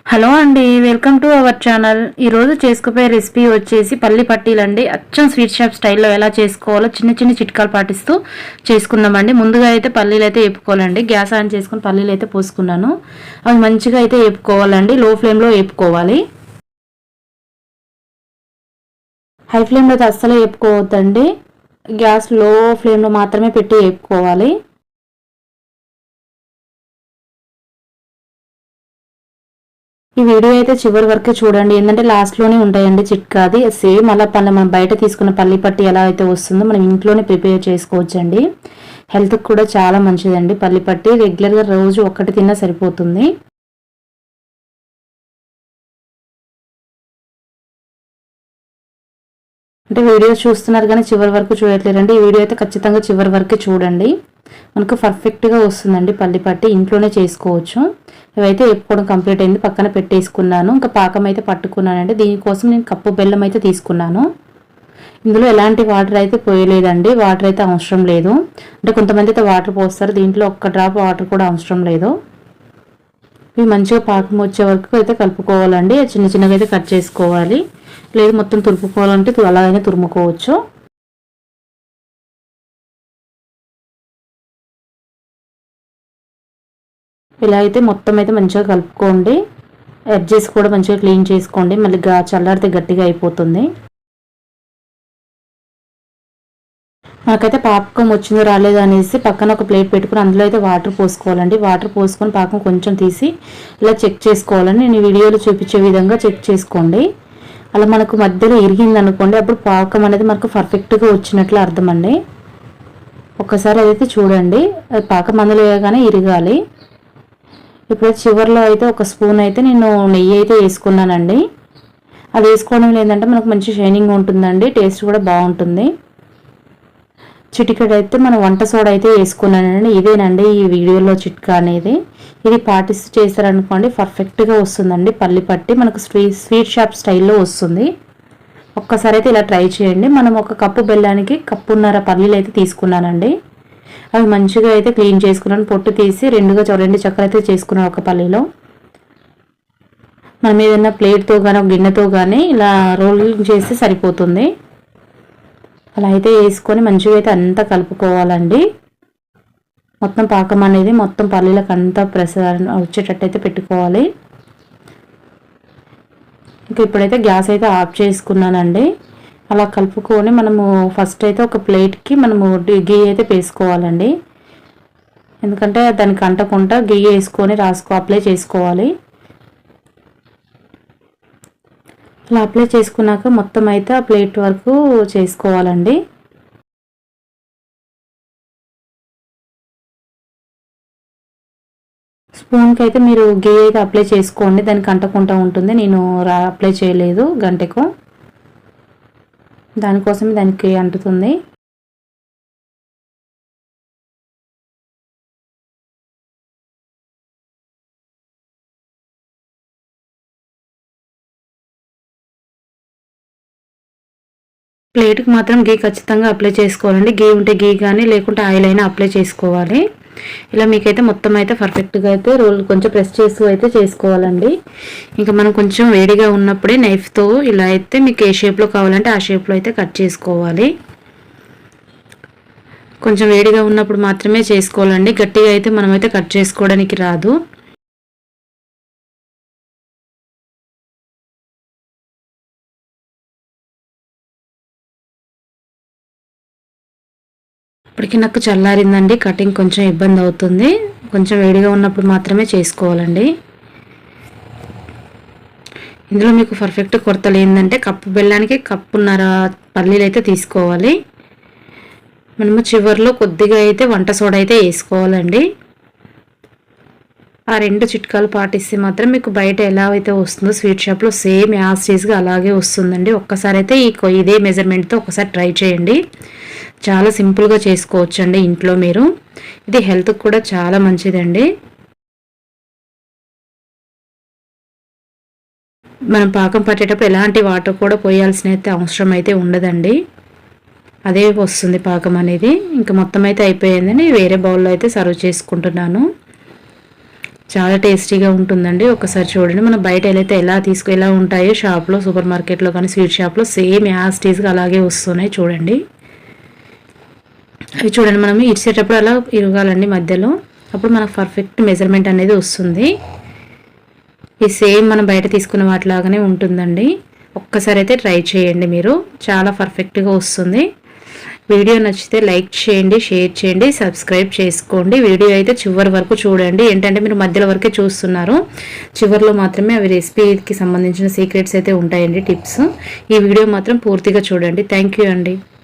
Hello అండి, welcome to our channel. ఈరోజు చేసుకుపోయే recipe వచ్చేసి పల్లి పట్టీలు అండి. అచ్చం స్వీట్ షాప్ స్టైల్లో ఎలా చేసుకోవాలో చిన్న చిన్న చిట్కాలు పాటిస్తూ చేసుకుందామండి. ముందుగా అయితే పల్లీలు అయితే వేపుకోవాలండి. గ్యాస్ ఆన్ చేసుకుని పల్లీలు అయితే పోసుకున్నాను. అవి మంచిగా అయితే వేపుకోవాలండి. లో ఫ్లేమ్లో వేపుకోవాలి. హై ఫ్లేమ్లో అయితే అస్సలు వేపుకోవద్దండి. గ్యాస్ లో ఫ్లేమ్లో మాత్రమే పెట్టి వేపుకోవాలి. ఈ వీడియో అయితే చివరి వరకు చూడండి, ఏంటంటే లాస్ట్లోనే ఉంటాయండి చిట్కాది. సేమ్ అలా మనం బయట తీసుకున్న పల్లి పట్టి ఎలా అయితే వస్తుందో మనం ఇంట్లోనే ప్రిపేర్ చేసుకోవచ్చండి. హెల్త్కి కూడా చాలా మంచిదండి. పల్లి పట్టి రెగ్యులర్గా రోజు ఒక్కటి తిన్నా సరిపోతుంది. అంటే వీడియో చూస్తున్నారు కానీ చివరి వరకు చూడట్లేదండి. ఈ వీడియో అయితే ఖచ్చితంగా చివరి వరకు చూడండి. మనకు పర్ఫెక్ట్గా వస్తుందండి పల్లి పట్టి. ఇంట్లోనే చేసుకోవచ్చు. ఇవైతే వేపుకోవడం కంప్లీట్ అయింది, పక్కన పెట్టేసుకున్నాను. ఇంకా పాకం అయితే పట్టుకున్నానండి. దీనికోసం నేను కప్పు బెల్లం అయితే తీసుకున్నాను. ఇందులో ఎలాంటి వాటర్ అయితే పోయలేదండి. వాటర్ అయితే అవసరం లేదు. అంటే కొంతమంది అయితే వాటర్ పోస్తారు, దీంట్లో ఒక్క డ్రాప్ వాటర్ కూడా అవసరం లేదు. ఇవి మంచిగా పాకం వచ్చే వరకు అయితే కలుపుకోవాలండి. చిన్న చిన్నగా అయితే కట్ చేసుకోవాలి. లేదు మొత్తం తురుపుకోవాలంటే అలాగైనా తురుముకోవచ్చు. ఇలా అయితే మొత్తం అయితే మంచిగా కలుపుకోండి. ఎడ్జెస్ కూడా మంచిగా క్లీన్ చేసుకోండి. మళ్ళీ చల్లారితే గట్టిగా అయిపోతుంది. నాకైతే పాకం వచ్చిందో రాలేదో అనేసి పక్కన ఒక ప్లేట్ పెట్టుకుని అందులో అయితే వాటర్ పోసుకోవాలండి. వాటర్ పోసుకొని పాకం కొంచెం తీసి ఇలా చెక్ చేసుకోవాలండి. నేను వీడియోలో చూపించే విధంగా చెక్ చేసుకోండి. అలా మనకు మధ్యలో ఇరిగింది అనుకోండి, అప్పుడు పాకం అనేది మనకు పర్ఫెక్ట్గా వచ్చినట్లు అర్థం అండి. ఒక్కసారి అదైతే చూడండి. అది పాకం అందులో వేయగానే ఇరగాలి. ఇప్పుడు చివరిలో అయితే ఒక స్పూన్ అయితే నేను నెయ్యి అయితే వేసుకున్నానండి. అది వేసుకోవడం లేదంటే మనకు మంచి షైనింగ్ ఉంటుందండి, టేస్ట్ కూడా బాగుంటుంది. చిటికెడు అయితే మనం వంట సోడా అయితే వేసుకున్నానండి. ఇదేనండి ఈ వీడియోలో చిట్కా అనేది. ఇది పాటిస్తూ చేశారనుకోండి పర్ఫెక్ట్గా వస్తుందండి పల్లి పట్టి. మనకు స్వీట్ షాప్ స్టైల్లో వస్తుంది. ఒక్కసారి అయితే ఇలా ట్రై చేయండి. మనం ఒక కప్పు బెల్లానికి కప్పున్నర పల్లీలు అయితే తీసుకున్నానండి. అవి మంచిగా అయితే క్లీన్ చేసుకున్నాను. పొట్టు తీసి రెండు చక్కెర అయితే చేసుకున్నాను ఒక పల్లీలో. మనం ఏదైనా ప్లేట్తో కానీ ఒక గిన్నెతో కానీ ఇలా రోలింగ్ చేస్తే సరిపోతుంది. అలా అయితే వేసుకొని మంచిగా అయితే అంతా కలుపుకోవాలండి. మొత్తం పాకం అనేది మొత్తం పల్లీలకు అంతా వచ్చేటట్టు అయితే పెట్టుకోవాలి. ఇంకా ఇప్పుడైతే గ్యాస్ అయితే ఆఫ్ చేసుకున్నానండి. అలా కలుపుకొని మనము ఫస్ట్ అయితే ఒక ప్లేట్కి మనము గీ అయితే వేసుకోవాలండి. ఎందుకంటే దానికి అంటకుండా గీ వేసుకొని అప్లై చేసుకోవాలి. అలా అప్లై చేసుకున్నాక మొత్తం అయితే ఆ ప్లేట్ వరకు చేసుకోవాలండి. స్పూన్కి అయితే మీరు గీ అయితే అప్లై చేసుకోండి, దానికి అంటకుండా ఉంటుంది. నేను అప్లై చేయలేదు గంటకు, దానికోసం దానికి అంటుతుంది. ప్లేట్కి మాత్రం గీ ఖచ్చితంగా అప్లై చేసుకోవాలండి. గీ ఉంటే గీ కానీ లేకుంటే ఆయిల్ అయినా అప్లై చేసుకోవాలి. ఇలా మీకైతే మొత్తం అయితే పర్ఫెక్ట్గా అయితే రోల్ కొంచెం ప్రెస్ చేస్తూ అయితే చేసుకోవాలండి. ఇంకా మనం కొంచెం వేడిగా ఉన్నప్పుడే నైఫ్తో ఇలా అయితే మీకు ఏ షేప్లో కావాలంటే ఆ షేప్లో అయితే కట్ చేసుకోవాలి. కొంచెం వేడిగా ఉన్నప్పుడు మాత్రమే చేసుకోవాలండి. గట్టిగా అయితే మనమైతే కట్ చేసుకోవడానికి రాదు. ఇప్పటికి నాకు చల్లారిందండి. కటింగ్ కొంచెం ఇబ్బంది అవుతుంది. కొంచెం వేడిగా ఉన్నప్పుడు మాత్రమే చేసుకోవాలండి. ఇందులో మీకు పర్ఫెక్ట్ కొరతలు ఏంటంటే కప్పు బెల్లానికి కప్పున్నర పల్లీలు అయితే తీసుకోవాలి. మనము చివరిలో కొద్దిగా అయితే వంట సోడా అయితే వేసుకోవాలండి. ఆ రెండు చిట్కాలు పాటిస్తే మాత్రం మీకు బయట ఎలా అయితే వస్తుందో స్వీట్ షాప్లో సేమ్ యాస్టీస్గా అలాగే వస్తుందండి. ఒక్కసారి అయితే ఇదే మెజర్మెంట్తో ఒకసారి ట్రై చేయండి. చాలా సింపుల్గా చేసుకోవచ్చండి ఇంట్లో మీరు. ఇది హెల్త్కి కూడా చాలా మంచిదండి. మనం పాకం పట్టేటప్పుడు ఎలాంటి వాటర్ కూడా పోయాల్సిన అయితే అవసరం అయితే ఉండదండి. అదే వస్తుంది పాకం అనేది. ఇంకా మొత్తం అయితే అయిపోయిందని వేరే బౌల్లో అయితే సర్వ్ చేసుకుంటున్నాను. చాలా టేస్టీగా ఉంటుందండి. ఒకసారి చూడండి, మనం బయట ఎలా ఉంటాయో షాప్లో, సూపర్ మార్కెట్లో కానీ స్వీట్ షాప్లో సేమ్ యాజ్ టీజ్గా అలాగే వస్తున్నాయి చూడండి. అవి చూడండి, మనం ఇచ్చేటప్పుడు అలా ఇరగాలండి మధ్యలో, అప్పుడు మనకు పర్ఫెక్ట్ మెజర్మెంట్ అనేది వస్తుంది. ఇది సేమ్ మనం బయట తీసుకున్న వాటిలాగానే ఉంటుందండి. ఒక్కసారి అయితే ట్రై చేయండి, మీరు చాలా పర్ఫెక్ట్గా వస్తుంది. వీడియో నచ్చితే లైక్ చేయండి, షేర్ చేయండి, సబ్స్క్రైబ్ చేసుకోండి. వీడియో అయితే చివరి వరకు చూడండి. ఏంటంటే మీరు మధ్యలో వరకే చూస్తున్నారు, చివరిలో మాత్రమే అవి రెసిపీకి సంబంధించిన సీక్రెట్స్ అయితే ఉంటాయండి, టిప్స్. ఈ వీడియో మాత్రం పూర్తిగా చూడండి. థ్యాంక్ యూ అండి.